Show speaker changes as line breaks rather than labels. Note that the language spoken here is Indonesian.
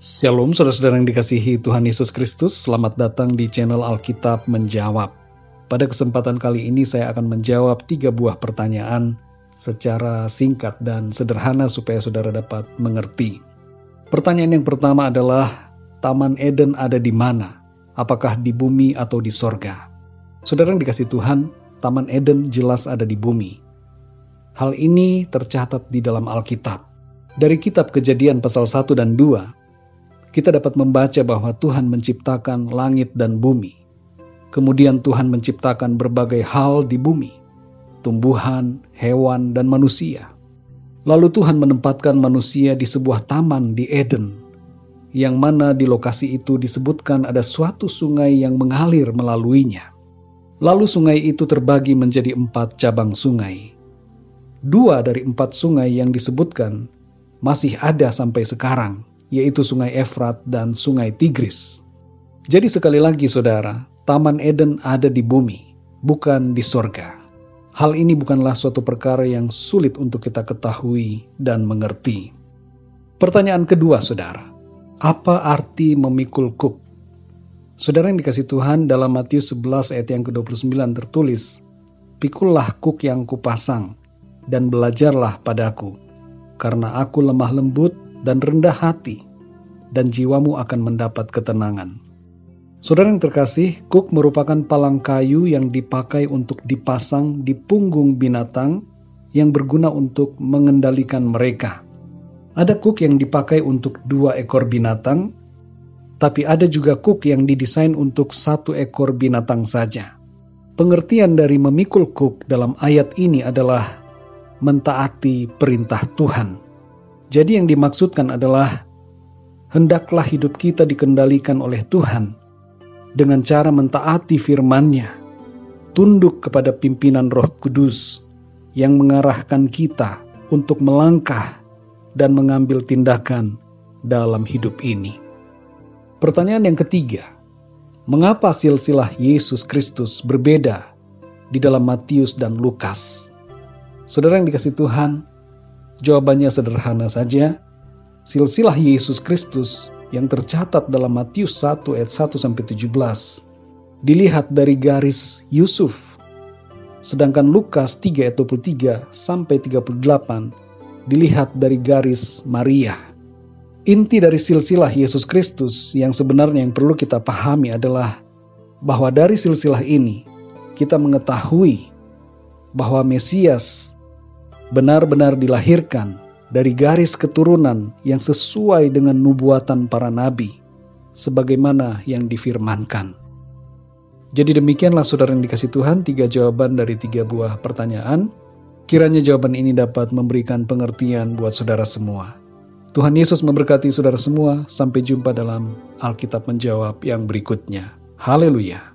Shalom saudara-saudara yang dikasihi Tuhan Yesus Kristus, selamat datang di channel Alkitab Menjawab. Pada kesempatan kali ini saya akan menjawab 3 buah pertanyaan secara singkat dan sederhana supaya saudara dapat mengerti. Pertanyaan yang pertama adalah, Taman Eden ada di mana? Apakah di bumi atau di sorga? Saudara yang dikasihi Tuhan, Taman Eden jelas ada di bumi. Hal ini tercatat di dalam Alkitab. Dari kitab Kejadian pasal 1 dan 2, kita dapat membaca bahwa Tuhan menciptakan langit dan bumi. Kemudian Tuhan menciptakan berbagai hal di bumi, tumbuhan, hewan, dan manusia. Lalu Tuhan menempatkan manusia di sebuah taman di Eden, yang mana di lokasi itu disebutkan ada suatu sungai yang mengalir melaluinya. Lalu sungai itu terbagi menjadi 4 cabang sungai. 2 dari 4 sungai yang disebutkan masih ada sampai sekarang, yaitu Sungai Efrat dan Sungai Tigris. Jadi sekali lagi saudara, Taman Eden ada di bumi, bukan di sorga. Hal ini bukanlah suatu perkara yang sulit untuk kita ketahui dan mengerti. Pertanyaan kedua saudara, apa arti memikul kuk? Saudara yang dikasihi Tuhan, dalam Matius 11 ayat yang ke-29 tertulis, "Pikullah kuk yang kupasang, dan belajarlah padaku, karena aku lemah lembut dan rendah hati, dan jiwamu akan mendapat ketenangan." Saudara yang terkasih, kuk merupakan palang kayu yang dipakai untuk dipasang di punggung binatang yang berguna untuk mengendalikan mereka. Ada kuk yang dipakai untuk 2 ekor binatang, tapi ada juga kuk yang didesain untuk 1 ekor binatang saja. Pengertian dari memikul kuk dalam ayat ini adalah mentaati perintah Tuhan. Jadi yang dimaksudkan adalah, hendaklah hidup kita dikendalikan oleh Tuhan dengan cara mentaati firman-Nya, tunduk kepada pimpinan Roh Kudus yang mengarahkan kita untuk melangkah dan mengambil tindakan dalam hidup ini. Pertanyaan yang ketiga, mengapa silsilah Yesus Kristus berbeda di dalam Matius dan Lukas? Saudara yang dikasihi Tuhan, jawabannya sederhana saja. Silsilah Yesus Kristus yang tercatat dalam Matius 1 ayat 1-17 dilihat dari garis Yusuf. Sedangkan Lukas 3 ayat 23-38 dilihat dari garis Maria. Inti dari silsilah Yesus Kristus yang sebenarnya yang perlu kita pahami adalah bahwa dari silsilah ini kita mengetahui bahwa Mesias benar-benar dilahirkan dari garis keturunan yang sesuai dengan nubuatan para nabi, sebagaimana yang difirmankan. Jadi demikianlah saudara yang dikasihi Tuhan, 3 jawaban dari 3 buah pertanyaan. Kiranya jawaban ini dapat memberikan pengertian buat saudara semua. Tuhan Yesus memberkati saudara semua. Sampai jumpa dalam Alkitab Menjawab yang berikutnya. Haleluya.